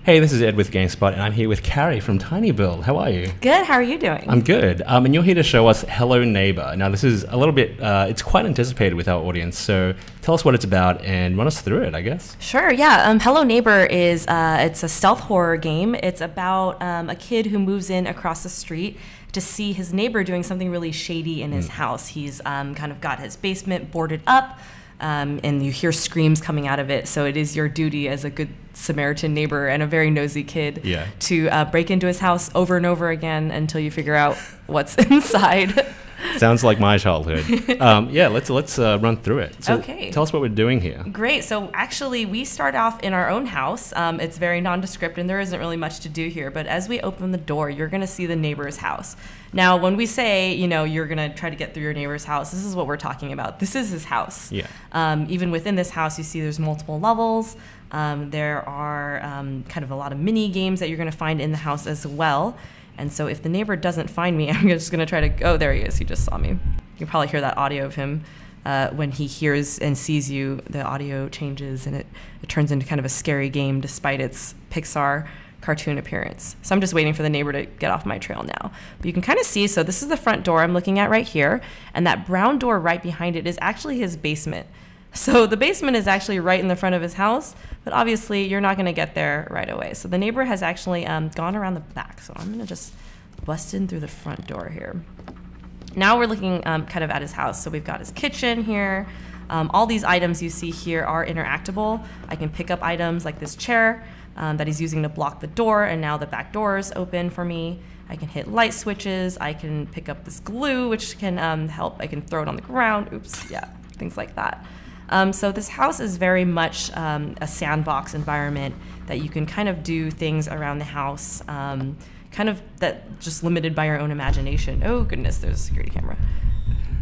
Hey, this is Ed with GameSpot, and I'm here with Karrie from tinyBuild. How are you? Good. How are you doing? I'm good. And you're here to show us Hello Neighbour. Now, this is a little bit, it's quite anticipated with our audience, so tell us what it's about and run us through it, I guess. Sure, yeah. Hello Neighbor is, it's a stealth horror game. It's about a kid who moves in across the street to see his neighbor doing something really shady in his house. He's kind of got his basement boarded up, and you hear screams coming out of it. So it is your duty as a good Samaritan neighbor and a very nosy kid to break into his house over and over again until you figure out what's inside. Sounds like my childhood. Yeah, let's run through it. So okay. Tell us what we're doing here. Great. So actually, we start off in our own house. It's very nondescript, and there isn't really much to do here. But as we open the door, you're going to see the neighbor's house. Now, when we say, you know, you're going to try to get through your neighbor's house, this is what we're talking about. This is his house. Yeah. Even within this house, you see there's multiple levels. There are kind of a lot of mini games that you're going to find in the house as well. And so if the neighbor doesn't find me, I'm just going to try to, oh, there he is. He just saw me. You can probably hear that audio of him. When he hears and sees you, the audio changes and it turns into kind of a scary game despite its Pixar cartoon appearance. So I'm just waiting for the neighbor to get off my trail now. But you can kind of see, so this is the front door I'm looking at right here. And that brown door right behind it is actually his basement. So the basement is actually right in the front of his house, but obviously you're not going to get there right away. So the neighbor has actually gone around the back. So I'm going to just bust in through the front door here. Now we're looking kind of at his house. So we've got his kitchen here. All these items you see here are interactable. I can pick up items like this chair that he's using to block the door, and now the back door is open for me. I can hit light switches. I can pick up this glue, which can help. I can throw it on the ground. Oops, yeah, things like that. So this house is very much a sandbox environment that you can kind of do things around the house, kind of that just limited by your own imagination. Oh goodness, there's a security camera.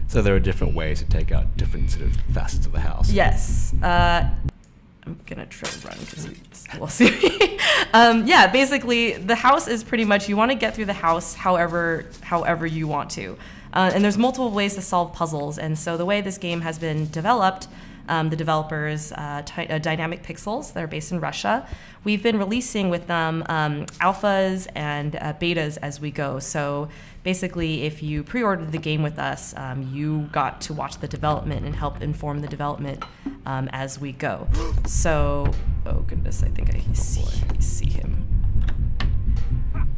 So there are different ways to take out different sort of facets of the house. Yes. I'm gonna try to run because we'll see me. Yeah, basically the house is pretty much, you want to get through the house however you want to. And there's multiple ways to solve puzzles. And so the way this game has been developed, the developers, Dynamic Pixels, they're based in Russia. We've been releasing with them alphas and betas as we go. So basically, if you pre-ordered the game with us, you got to watch the development and help inform the development as we go. So, oh goodness, I think I see him.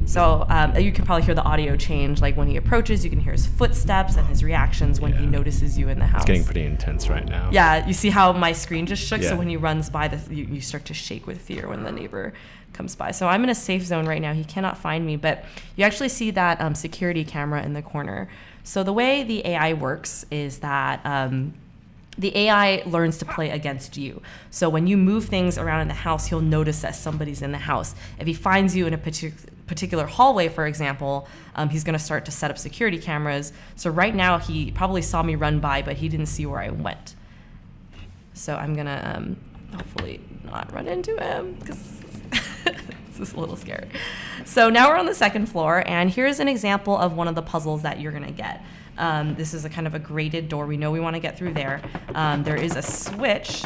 So you can probably hear the audio change. Like when he approaches, you can hear his footsteps and his reactions when he notices you in the house. It's getting pretty intense right now. Yeah, you see how my screen just shook? Yeah. So when he runs by, you start to shake with fear when the neighbor comes by. So I'm in a safe zone right now. He cannot find me, but you actually see that security camera in the corner. So the way the AI works is that the AI learns to play against you. So when you move things around in the house, he'll notice that somebody's in the house. If he finds you in a particular hallway, for example, he's going to start to set up security cameras. So right now, he probably saw me run by, but he didn't see where I went. So I'm going to hopefully not run into him because this is a little scary. So now we're on the second floor, and here's an example of one of the puzzles that you're going to get. This is a kind of a grated door. We know we want to get through there. There is a switch.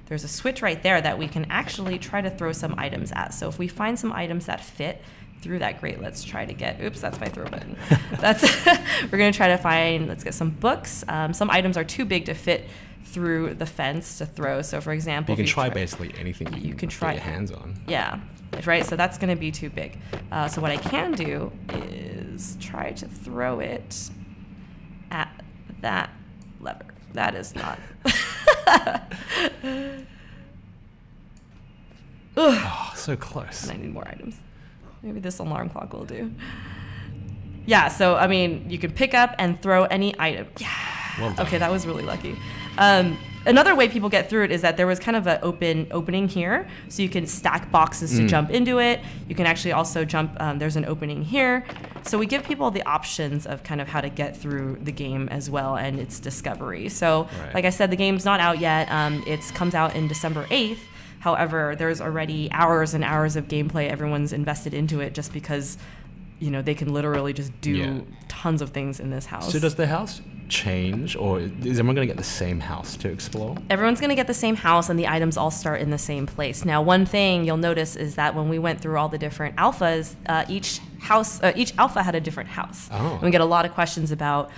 There's a switch right there that we can actually try to throw some items at. So if we find some items that fit through that grate, let's try to get, oops, that's my throw button. We're going to try to find, let's get some books. Some items are too big to fit through the fence to throw. So for example, you can try basically anything you can try your hands on. Yeah, right. So that's going to be too big. So what I can do is try to throw it at that lever. That is not. Oh, so close. And I need more items. Maybe this alarm clock will do. Yeah, so I mean, you can pick up and throw any item. Yeah. Well done. Okay, that was really lucky. Another way people get through it is that there was kind of an opening here, so you can stack boxes to jump into it. You can actually also jump, there's an opening here. So we give people the options of kind of how to get through the game as well and its discovery. So like I said, the game's not out yet. It comes out in December 8th. However, there's already hours and hours of gameplay everyone's invested into it just because they can literally just do tons of things in this house. So does the house change, or is everyone going to get the same house to explore? Everyone's going to get the same house, and the items all start in the same place. Now, one thing you'll notice is that when we went through all the different alphas, each alpha had a different house. Oh. And we get a lot of questions about,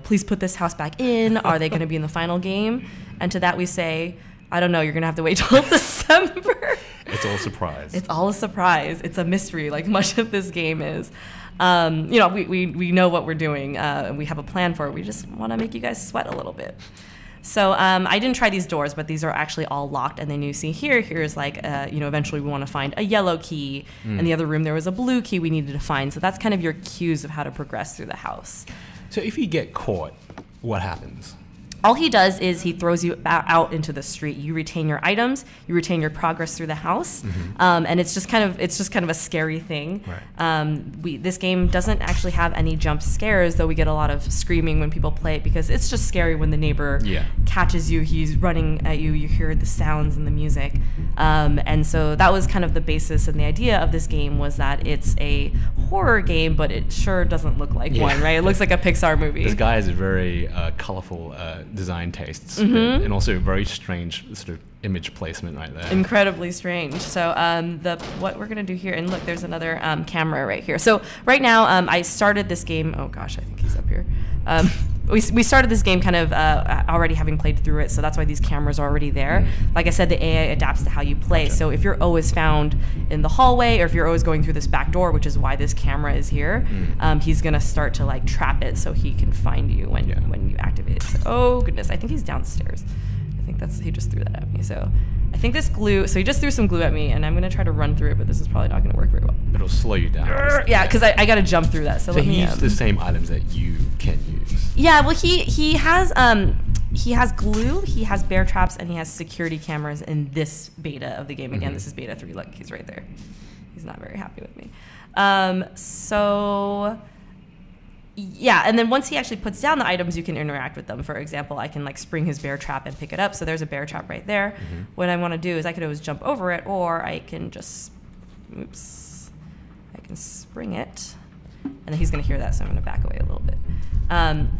please put this house back in. Are they going to be in the final game? And to that we say, I don't know. You're going to have to wait till December. It's all a surprise. It's all a surprise. It's a mystery, like much of this game is. We know what we're doing. We have a plan for it. We just want to make you guys sweat a little bit. So I didn't try these doors, but these are actually all locked. And then you see here's like, eventually we want to find a yellow key. In the other room, there was a blue key we needed to find. So that's kind of your cues of how to progress through the house. So if you get caught, what happens? All he does is he throws you out into the street. You retain your items, you retain your progress through the house, and it's just kind of a scary thing. Right. This game doesn't actually have any jump scares, though we get a lot of screaming when people play it because it's just scary when the neighbor catches you. He's running at you. You hear the sounds and the music, and so that was kind of the basis and the idea of this game was that it's a horror game, but it sure doesn't look like one. Right? It looks like a Pixar movie. This guy has a very colorful design tastes and also very strange sort of image placement right there. Incredibly strange. So what we're gonna do here, and look, there's another camera right here. So right now I started this game. Oh gosh, I think he's up here. We started this game kind of already having played through it, so that's why these cameras are already there. Like I said, the AI adapts to how you play. Gotcha. So if you're always found in the hallway, or if you're always going through this back door, which is why this camera is here, he's gonna start to like trap it so he can find you when you activate it. So, oh goodness, I think he's downstairs. I think he just threw that at me. So I think this glue, so he just threw some glue at me and I'm gonna try to run through it, but this is probably not gonna work very well. It'll slow you down. Yeah, because I gotta jump through that. So let me, he uses the same items that you can use. Yeah, well he has glue, he has bear traps, and he has security cameras in this beta of the game. Again, this is beta 3. Look, he's right there. He's not very happy with me. Yeah, and then once he actually puts down the items, you can interact with them. For example, I can like spring his bear trap and pick it up. So there's a bear trap right there. What I want to do is I could always jump over it, or I can just, I can spring it, and then he's going to hear that, so I'm going to back away a little bit.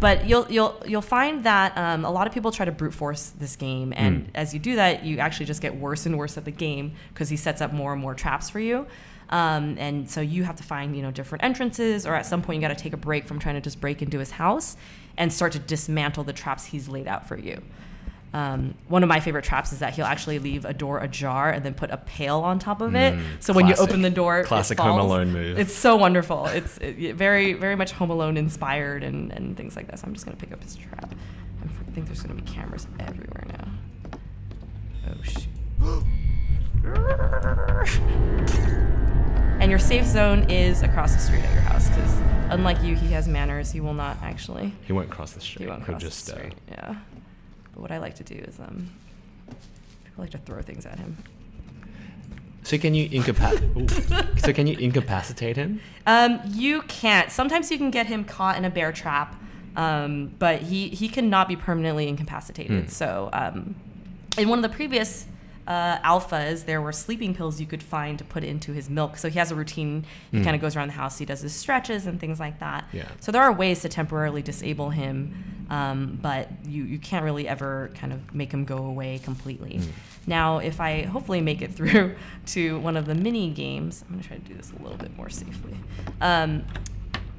But you'll find that a lot of people try to brute force this game, and as you do that, you actually just get worse and worse at the game because he sets up more and more traps for you. And so you have to find, different entrances, or at some point you got to take a break from trying to just break into his house and start to dismantle the traps he's laid out for you. One of my favorite traps is that he'll actually leave a door ajar and then put a pail on top of it. So when you open the door, classic it falls. Home Alone move. It's so wonderful. It's very, very much Home Alone inspired and things like that. So I'm just going to pick up his trap. I think there's going to be cameras everywhere now. Oh, shoot. And your safe zone is across the street at your house, because unlike you, he has manners. He will not actually. He won't cross the street. He won't cross the street. Yeah. But what I like to do is, people like to throw things at him. So can you incapacitate him? You can't. Sometimes you can get him caught in a bear trap, but he cannot be permanently incapacitated. So in one of the previous alphas, there were sleeping pills you could find to put into his milk. So he has a routine. He kind of goes around the house. He does his stretches and things like that. Yeah. So there are ways to temporarily disable him, but you can't really ever kind of make him go away completely. Now, if I hopefully make it through to one of the mini games, I'm going to try to do this a little bit more safely.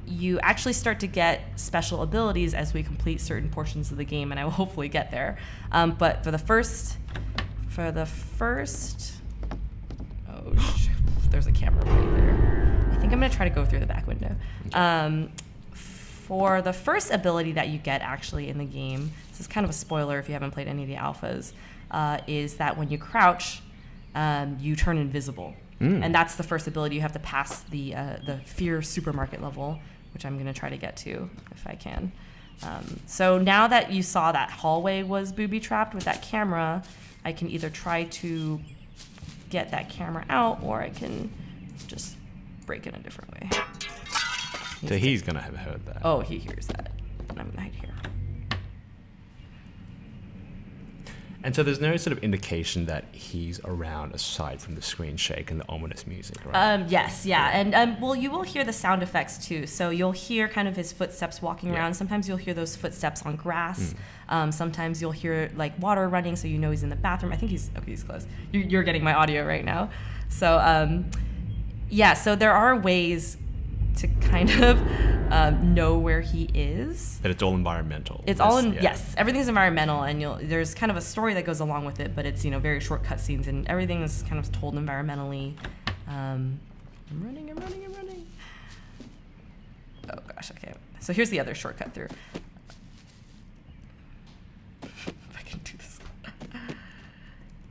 You actually start to get special abilities as we complete certain portions of the game, and I will hopefully get there. But for the first, there's a camera right there. I think I'm gonna try to go through the back window. For the first ability that you get actually in the game, this is kind of a spoiler if you haven't played any of the alphas, is that when you crouch, you turn invisible. And that's the first ability. You have to pass the fear supermarket level, which I'm gonna try to get to if I can. So now that you saw that hallway was booby-trapped with that camera, I can either try to get that camera out, or I can just break it a different way. So he's going to have heard that. Oh, he hears that. And I'm going to hide here. And so there's no sort of indication that he's around aside from the screen shake and the ominous music, right? Yes, yeah. And well, you will hear the sound effects too. So you'll hear kind of his footsteps walking around. Sometimes you'll hear those footsteps on grass. Sometimes you'll hear like water running, so you know he's in the bathroom. I think he's close. You're getting my audio right now. So yeah, so there are ways to kind of know where he is. But it's all environmental. It's all in, yes, everything's environmental, and there's kind of a story that goes along with it, but it's, very short cutscenes, and everything is kind of told environmentally. I'm running. Oh gosh, okay. So here's the other shortcut through. If I can do this.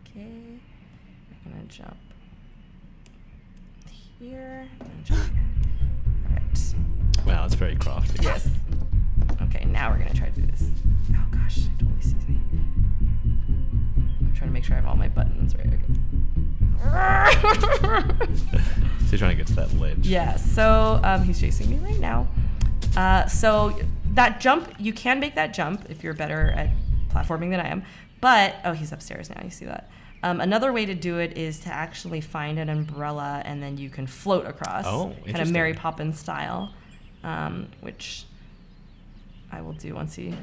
Okay, we're gonna jump here, and jump here. Wow, it's very crafty. Yes. Okay, now we're gonna try to do this. Oh gosh, it totally sees me. I'm trying to make sure I have all my buttons right. Okay. So you're trying to get to that ledge. Yeah, so he's chasing me right now. So that jump, you can make that jump if you're better at platforming than I am. But, oh, he's upstairs now, you see that. Another way to do it is to actually find an umbrella and then you can float across. Oh, interesting. Kind of Mary Poppins style, which I will do once he,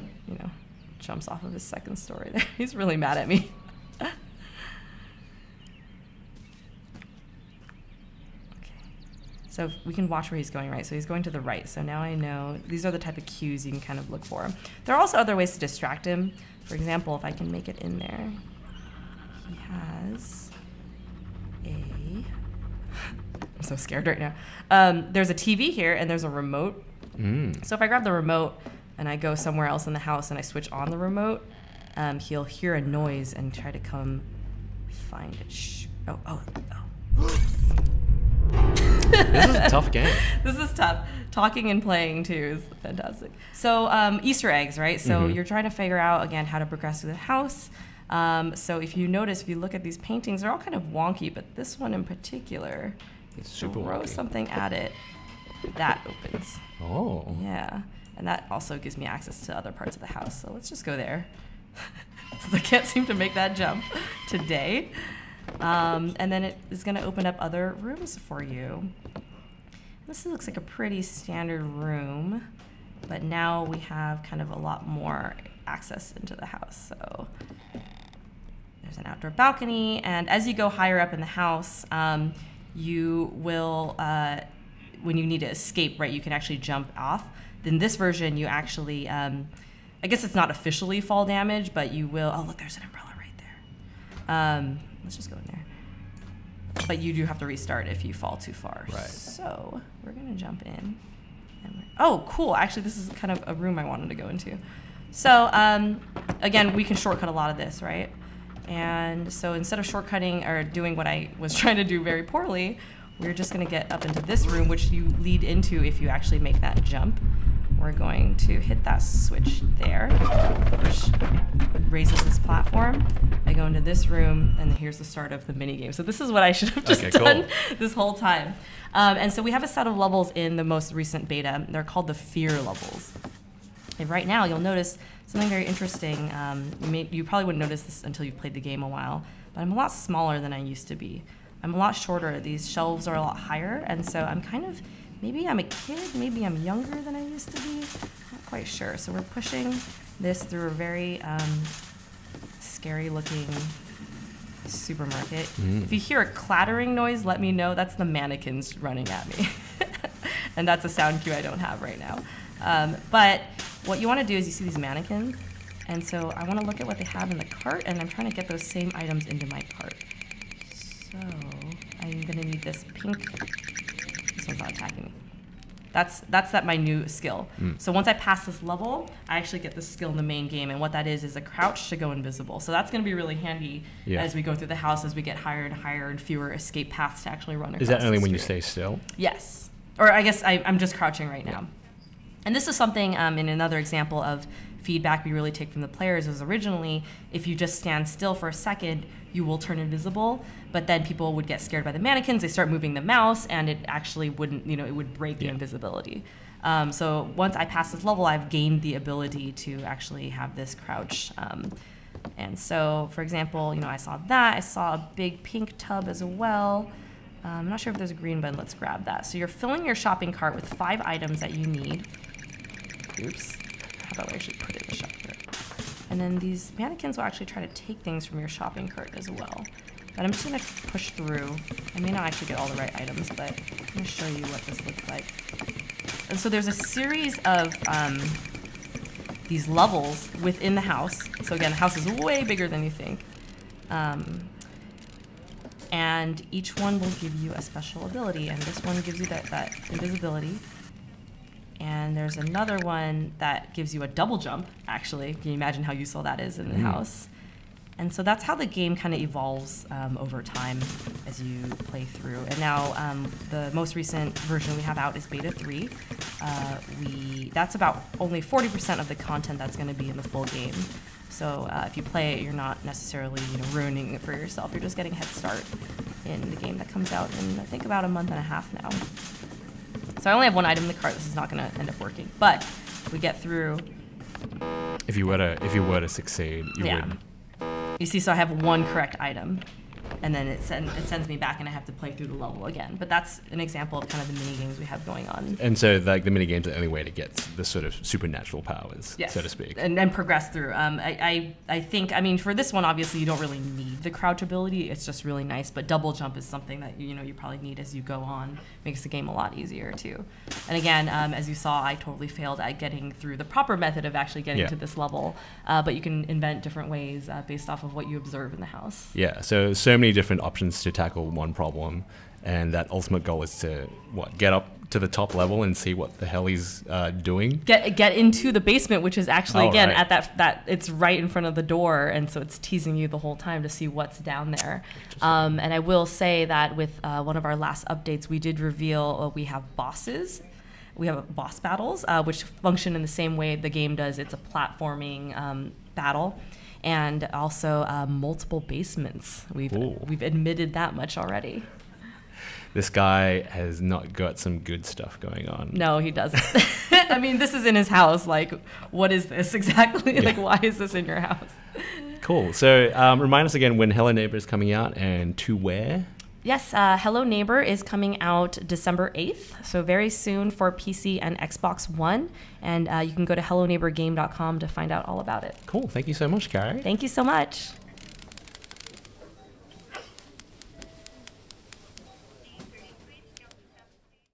jumps off of his second story there. He's really mad at me. Okay. So we can watch where he's going, right? So he's going to the right. So now I know these are the type of cues you can kind of look for. There are also other ways to distract him. For example, if I can make it in there. He has I'm so scared right now. There's a TV here and there's a remote. So if I grab the remote and I go somewhere else in the house and I switch on the remote, he'll hear a noise and try to come find it. Oh. This is a tough game. This is tough. Talking and playing too is fantastic. So Easter eggs, right? So you're trying to figure out, again, how to progress through the house. So if you notice, if you look at these paintings, they're all kind of wonky, but this one in particular, It's super throw wonky. something at it, that opens. Oh. Yeah, and that also gives me access to other parts of the house. So let's just go there. Since I can't seem to make that jump today. And then it is going to open up other rooms for you. This looks like a pretty standard room, but now we have kind of a lot more access into the house. So there's an outdoor balcony, and as you go higher up in the house, you will, when you need to escape, right, you can actually jump off. In this version, you actually, I guess it's not officially fall damage, but you will, oh look, there's an umbrella right there. Let's just go in there. But you do have to restart if you fall too far. Right. So we're gonna jump in. Oh, cool, actually this is kind of a room I wanted to go into. So again, we can shortcut a lot of this, right? And so instead of shortcutting or doing what I was trying to do very poorly, we're just gonna get up into this room, which you lead into if you actually make that jump. We're going to hit that switch there, which raises this platform. I go into this room, and here's the start of the mini game. So this is what I should have just done this whole time. And so we have a set of levels in the most recent beta. They're called the fear levels. And right now, you'll notice something very interesting. You probably wouldn't notice this until you've played the game a while, but I'm a lot smaller than I used to be. I'm a lot shorter. These shelves are a lot higher, and so I'm kind of, maybe I'm a kid, maybe I'm younger than I used to be. Not quite sure. So we're pushing this through a very scary looking supermarket. If you hear a clattering noise, let me know. That's the mannequins running at me. And that's a sound cue I don't have right now. But what you want to do is you see these mannequins. And so I want to look at what they have in the cart, and I'm trying to get those same items into my cart. So I'm going to need this pink. This one's not attacking me. That's my new skill. So once I pass this level, I actually get this skill in the main game, and what that is a crouch to go invisible. So that's going to be really handy as we go through the house, as we get higher and higher and fewer escape paths to actually run across. Is that only when you street. stay still? Yes. Or I guess I'm just crouching right now. And this is something in another example of feedback we really take from the players was originally, if you just stand still for a second, you will turn invisible, but then people would get scared by the mannequins, they start moving the mouse, and it actually wouldn't, it would break the invisibility. So once I pass this level, I've gained the ability to actually have this crouch And so, for example, I saw that. I saw a big pink tub as well. I'm not sure if there's a green button. Let's grab that. So you're filling your shopping cart with 5 items that you need. Oops. How about we actually put it in the shopping cart? And then these mannequins will actually try to take things from your shopping cart as well. But I'm just going to push through. I may not actually get all the right items, but I'm going to show you what this looks like. And so there's a series of these levels within the house. So again, the house is way bigger than you think. And each one will give you a special ability. And this one gives you that invisibility. And there's another one that gives you a double jump, actually. Can you imagine how useful that is in the house? And so that's how the game kind of evolves over time as you play through. And now the most recent version we have out is Beta 3. That's about only 40% of the content that's going to be in the full game. So if you play it, you're not necessarily ruining it for yourself. You're just getting a head start in the game that comes out in, I think, about a month and a half now. So I only have 1 item in the cart. This is not going to end up working. But we get through. If you were to succeed, you would. You see, so I have 1 correct item, and then it sends me back, and I have to play through the level again. But that's an example of kind of the mini games we have going on. And so, like, the mini games are the only way to get the sort of supernatural powers, yes, so to speak. And progress through. I think, for this one, obviously, you don't really need the crouch ability. It's just really nice. But double jump is something that you probably need as you go on. Makes the game a lot easier too. And again, as you saw, I totally failed at getting through the proper method of actually getting to this level. But you can invent different ways based off of what you observe in the house. Yeah. So many different options to tackle one problem, and that ultimate goal is to get up to the top level and see what the hell he's doing. Get into the basement, which is actually right. at that it's right in front of the door, and so it's teasing you the whole time to see what's down there. And I will say that with one of our last updates, we did reveal we have bosses. We have boss battles, which function in the same way the game does. It's a platforming battle. And also multiple basements. We've admitted that much already. This guy has not got some good stuff going on. No, he doesn't. This is in his house. Like, what is this exactly? Yeah. Like, why is this in your house? Cool. So remind us again when Hello Neighbour is coming out and to where? Yes, Hello Neighbor is coming out December 8th, so very soon for PC and Xbox One. And you can go to helloneighborgame.com to find out all about it. Cool. Thank you so much, Karrie. Thank you so much.